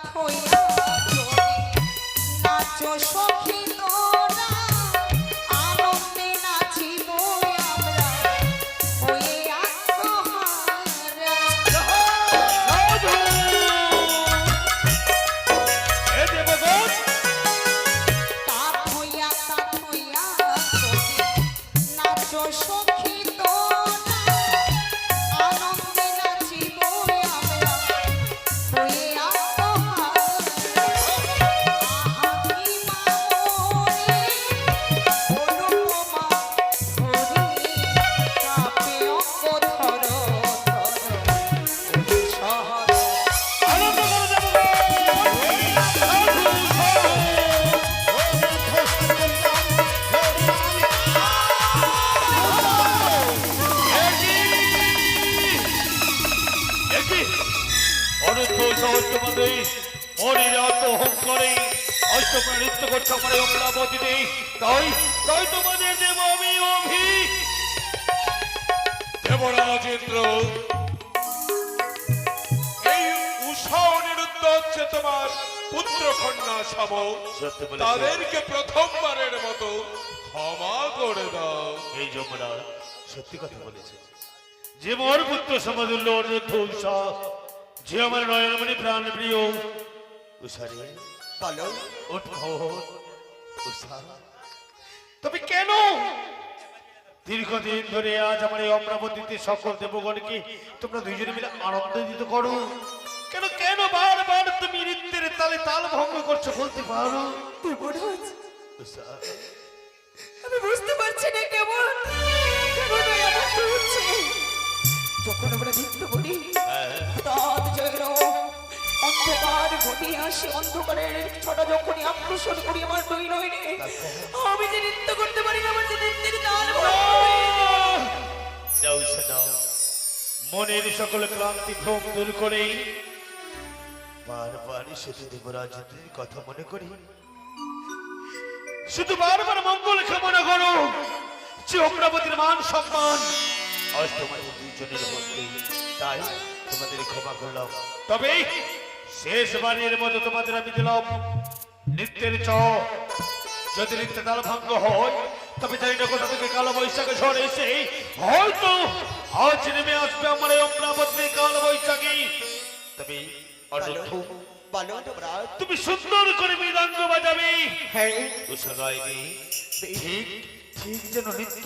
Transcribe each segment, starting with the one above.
থইয়া নাচো সখী তোরা আনন্দে নাচিব আমরা হয়ে আত্মহারা তা থইয়া নাচো সখী তোরা আনন্দে নাচিব আমরা হয়ে আত্মহারা আহা কি মামরে অনুপমা হরি কাপে অঙ্গ ধর শহর নৃত্য করছে আমার অমরাবতীতে তাই তাই তোমাদের দেব আমি অভি দেবরাজেন্দ্র এই উষা অনিরুদ্ধ হচ্ছে তোমার পুত্র কন্যা সম সত্যি বলেছ। তাদেরকে প্রথমবারের মতো ক্ষমা করে দাও এই যমরা সত্যি কথা বলেছে যে মোর পুত্র সমতুল্য অনিরুদ্ধ উষা যে আমার নয়নমণি প্রাণ প্রিয় উষারে বলো ওঠ ভোর উষা তবে কেন দীর্ঘদিন ধরে আজ আমার এই অমরাবতীতে সকল দেবগণকে তোমরা দুইজনে মিলে আনন্দ দিতে করো কেন কেন বারবার তুমি নৃত্যের তালে তাল ভঙ্গ করছো বলতে পারো দেবরাজ উষা আমি বুঝতে পারছি না কেমন কেমন এমন হচ্ছে যখন আমরা নৃত্য করি হঠাৎ যেন অন্ধকার ঘনিয়ে আসে অন্ধকারের ছটা যখনই আকর্ষণ করি আমার দুই নয়নে আমি যে নৃত্য করতে পারি না আমার যে নৃত্যের তাল ভঙ্গ হয়ে যায়। দাও উষা দাও মনের সকল ক্লান্তি ভ্রম দূর করে বারবার শুধু দেবরাজের কথা মনে করি শুধু বারবার মঙ্গল কামনা করো যে অমরাবতীর মান সম্মান আজ তোমাদের দুইজনের মধ্যে তাই তোমাদের ক্ষমা করলাম তবে শেষবারের মতো তোমাদের আমি দিলাম নৃত্যের চ যদি নৃত্যে তাল ভঙ্গ হয় তবে জানি না কোথা থেকে কালো বৈশাখে ঝড় এসে হয়তো আজ নেমে আসবে আমার এই অমরাবতীর কালো বৈশাখী তবে অনিরুদ্ধ, বলো দেবরাজ তুমি সুন্দর করে মৃদঙ্গ বাজাবে হ্যাঁ উষা গাইবে ঠিক ঠিক যেন নৃত্য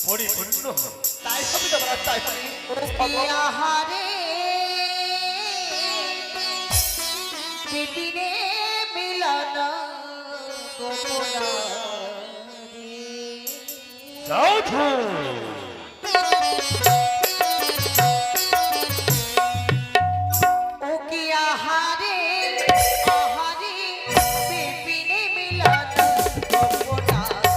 পরিপূর্ণ হয় তাই হবে দেবরাজ তাই হবে আহারে দিদিরে মিলন গোপনারে সাধু ও কি আহারে আহারে বিপিনে মিলন গোপনারে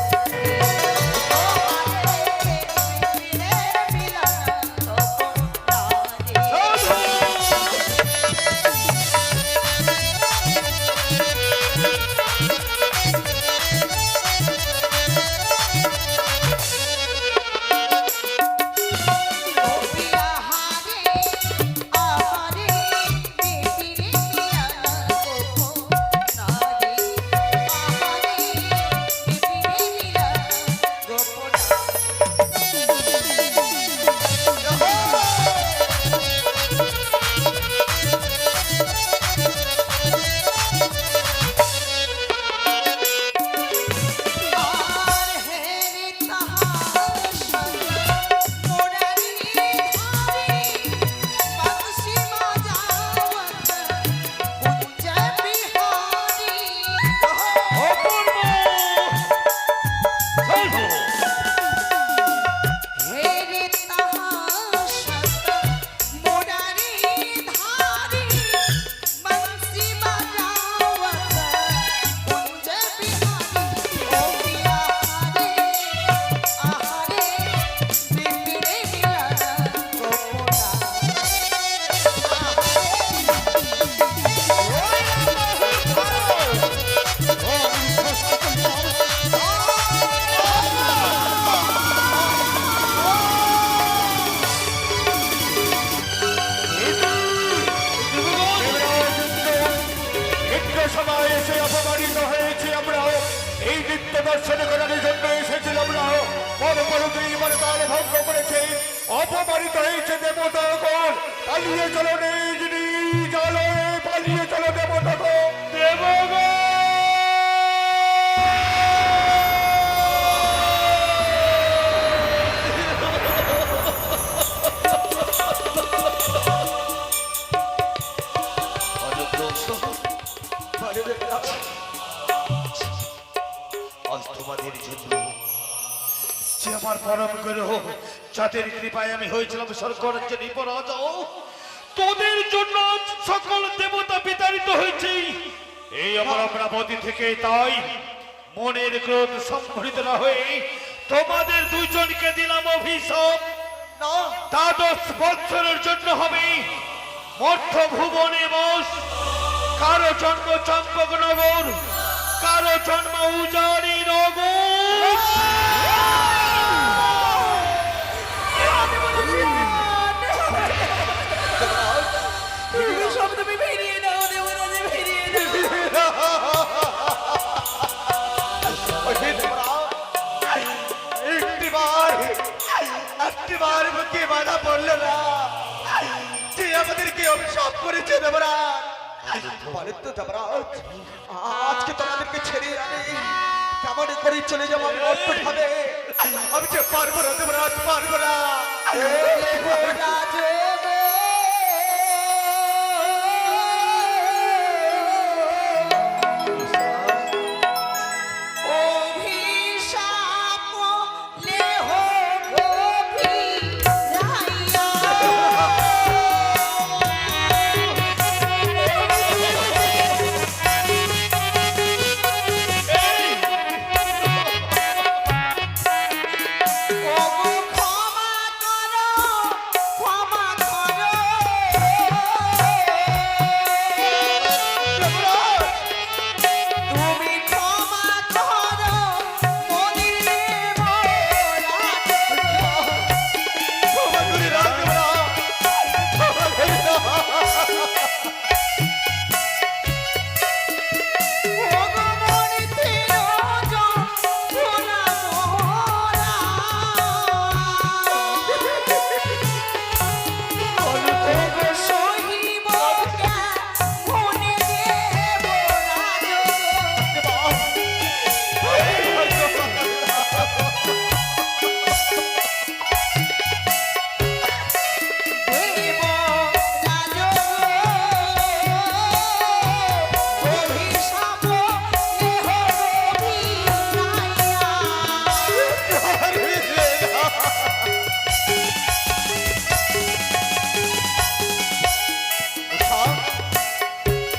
আহারে বিপিনে মিলন গোপনারে সবাই এসে অপমানিত হয়েছে। আমরা এই নৃত্য দর্শন করার জন্য এসেছিলাম না, পরপরতেই এবার তার ভঙ্গ করেছে, অপমানিত হয়েছে দেবতাগণ। পালিয়ে চলো নিজ নিজ আলোয়, পালিয়ে চলো দেবতাগণ। দেবগণ আজ তোমাদের জন্য যে আমার পরম গুরু, যাদের কৃপায় আমি হয়েছিলাম স্বর্গরাজ্যে নিপরাজা, তোদের জন্য আজ সকল দেবতা বিতাড়িত হয়েছে এই আমার অমরাবতী থেকে। তাই মনের ক্রোধ সংঘটিত না হয়ে তোমাদের দুইজনকে দিলাম অভিশাপ। না, দ্বাদশ বৎসরের জন্য হবে মর্থ ভুবনে বস। কারো জন্ম চম্পকনগর, কারো জন্ম উজানি নগর। তুমি সব তুমি ফিরিয়ে দাও দেবরাজ, ফিরিয়ে দাও। একটিবার মুখে বাধা পড়লো না, যে আমাদেরকে অভিশাপ করেছে দেবরাজ। বলে তো দেবরাজ, আজকে তোমাদেরকে ছেড়ে আমি কেমন করে চলে যাবো আমি অদ্ভুত ভাবে। আমি যে পারবো না দেবরাজ, পারবো না।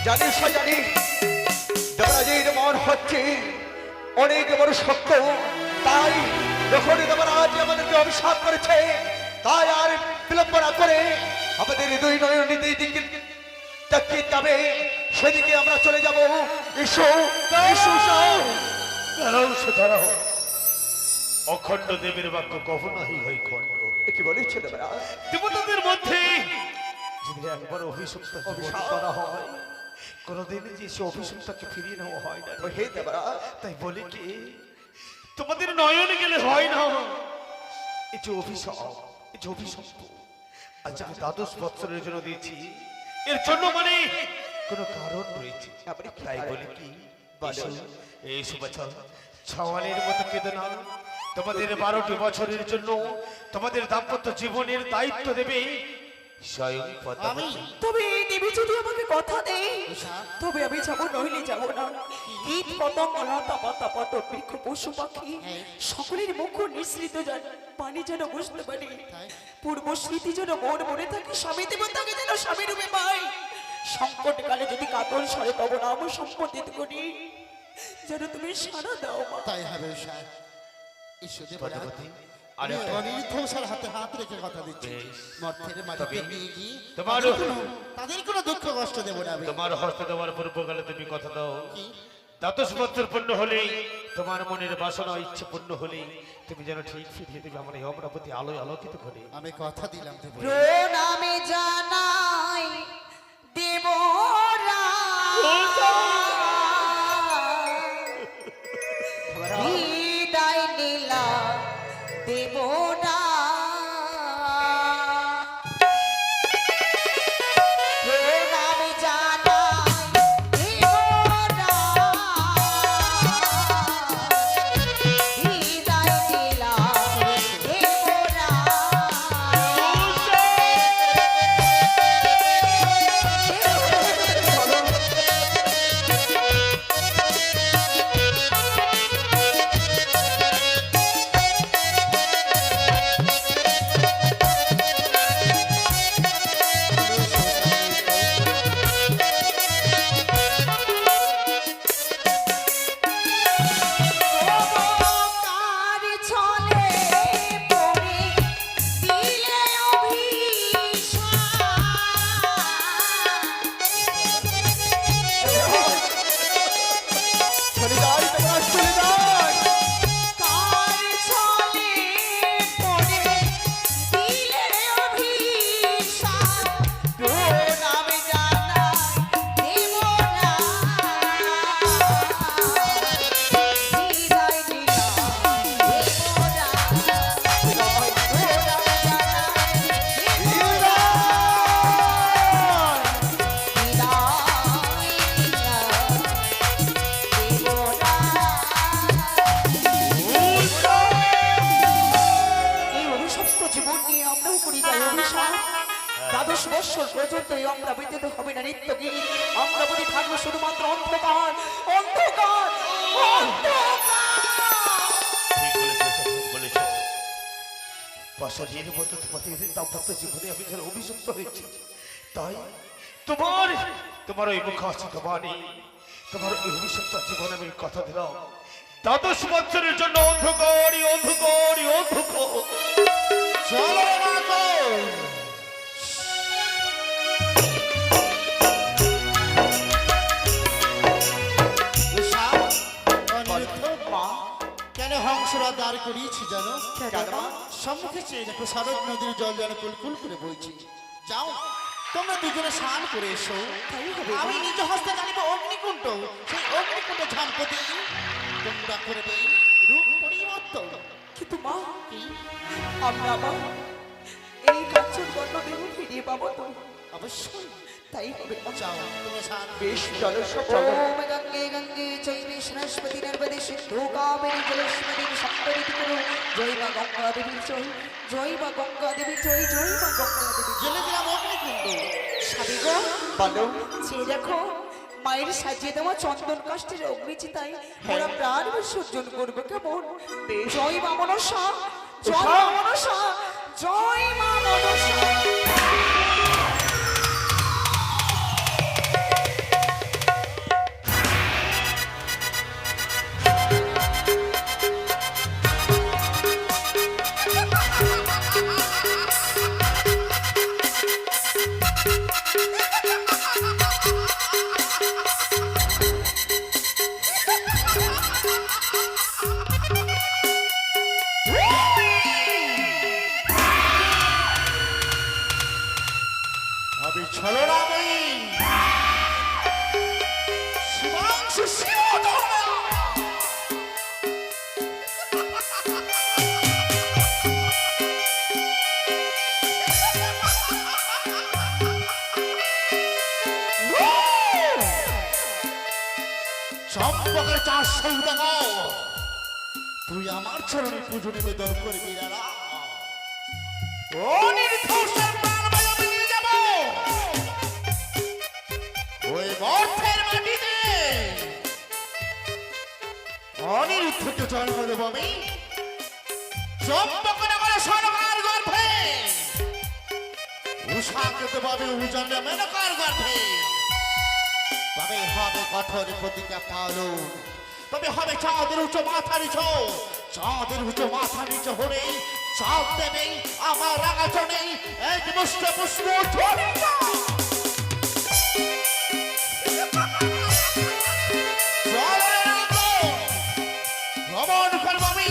জানিস জানি দেবরাজের মন হচ্ছে অনেক বড় সত্য। তাই যখন দেবরাজ আমাদেরকে অভিশাপ করেছে, তাই আর বিলম্ব না করে আমাদের দুই নয়ন দিকে তাকিয়ে যাবে, সেদিকে আমরা চলে যাব। এসো এসো দাঁড়াও, দাঁড়াও। অখণ্ড দেবের বাক্য কখনোই হয় খণ্ড। কি বলেছে দেবরাজ? দেবতাদের মধ্যে যদি একবার অভিশপ্ত করা হয়, কোনদিন যে সে অভিশপ্তকে ফিরিয়ে নেওয়া হয় না। হে দেবরাজ, তাই বলে কি তোমাদের নয়নে গেলে হয় না? এই যে অভিশাপ, এই যে অভিশপ্ত আজ আমি দ্বাদশ বৎসরের জন্য দিয়েছি, এর জন্য মানে কোনো কারণ রয়েছে। তাই বলে কি এই সুবাচল ছাওয়ালের মতো কেঁদে না। তোমাদের 12টি বছরের জন্য তোমাদের দাম্পত্য জীবনের দায়িত্ব দেবে স্বয়ং পদ্মাবতী। তবে এই দেবী যদি আমাকে কথা দেয়, তবে আমি যাবো, নইলে যাবো না। কীট পতঙ্গ লতা পাতা পতঙ্গ বৃক্ষ পশু পাখি সকলের মুখ নিঃসৃত পানি যেন বুঝতে পারি, পূর্ব স্মৃতি যেন মন মনে থাকে, স্বামী দেবতাকে যেন স্বামী রূপে পাই। সংকট কালে যদি কাতর স্বরে তব নাম সম্পর্কিত করি, যেন তুমি সারা দাও মা। তাই হবে উষা। ঈশ্বরে বলা পদ্মাবতী, আরে অনির্ধ্বংসার হাতে হাত রেখে কথা দিচ্ছি, মর্থের মাটিতে নিয়ে গিয়ে তোমার- তাদের কোনো দুঃখ কষ্ট দেবো না আমি। তোমার হস্ত দেওয়ার পূর্বকালে তুমি কথা দাও, কি? দ্বাদশ বৎসর পূর্ণ হলেই তোমার মনের বাসনা ইচ্ছে পূর্ণ হলেই তুমি যেন ঠিক ফিরিয়ে দেবে আমার এই অমরাবতী আলোয় আলোকিত করে। আমি কথা দিলাম দেবো। প্রণামে জানাই দেবরাজ। বৎসর পর্যন্ত এই অমরাবতীতে হবে না নিত্য গীত। অমরাবতী থাকবে শুধুমাত্র অন্ধকার, অন্ধকার, অন্ধকার। ঠিক বলেছো, ঠিক বলেছো। বছরের মতো তোমাদের দাম্পত্য জীবনে আমি যেন অভিযুক্ত হয়েছি, তাই তোমার ওই মুখ আছে তোমারই, তোমার ওই অভিযুক্ত জীবনে আমি কথা দিলাম 12 বছরের জন্য অন্ধকারই অন্ধকারই অন্ধকার। চলো মা গো। উষা, অনিরুদ্ধ, মা কেন হংসরা দাঁড় করিয়েছি জানো? কেন মা? সম্মুখে চেয়ে দেখো শরৎ নদীর জল যেন কুলকুল করে বইছে। যাও তোমরা দুজনে স্নান করে এসো। আমি নিজ হস্তে জানিব অগ্নিকুণ্ড, সেই অগ্নিকুণ্ডে ঝাঁপতে দিই তোমরা করে দেই রূপ পরিবর্তন। কিন্তু মা, কি? আমরা আবার এই কাঞ্চন বর্ণ দেহ ফিরিয়ে পাবো তো? অবশ্যই তাই হবে মা। যাও তুমি স্নান বেশ চলো সব চলো। ওম গঙ্গে গঙ্গে চৈবে সরস্বতী নর্মদে সিন্ধু কাবেরী জলেস্মিনী সম্পরিতি কুরু। জয় মা গঙ্গা দেবী জয়, জয় মা গঙ্গা দেবী জয়, জয় মা গঙ্গা দেবী জয়। জেলে দিলাম অগ্নিকুণ্ড। সাবি গো, বলো যে দেখো মায়ের সাজিয়ে দেওয়া চন্দন কাষ্ঠের অগ্নিচিতায় ওরা প্রাণ বিসর্জন করবে কেমন? জয় মা মনসা, জয় মা মনসা, জয় মা মনসা। আমি ছলনাময়ী শিবাংশু শিরোদয়। চম্পকের চাষ সৌদাগর, তুই আমার চরণে পুজো নিবেদন করবি না? অনির্ঘোষের প্রাণবায়ু আমি নিয়ে যাব ওই মর্তের মাটিতে। অনিরুদ্ধকে জন্ম দেব আমি চম্পকনগরে সরকার গর্ভে। উষাকে দেব আমি উজানে মেনকার গর্ভে। তবে হবে কঠোর প্রতিজ্ঞা পালন, তবে হবে চাঁদের উঁচু মাথা নিচো। চাঁদের উঁচু মাথা নিচে হলে চাঁদ দেবে আমার রাগাচনে এক মুষ্ট পুষ্প ধরে ভ্রমণ করবো আমি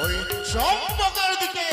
ওই চম্পকের দিকে।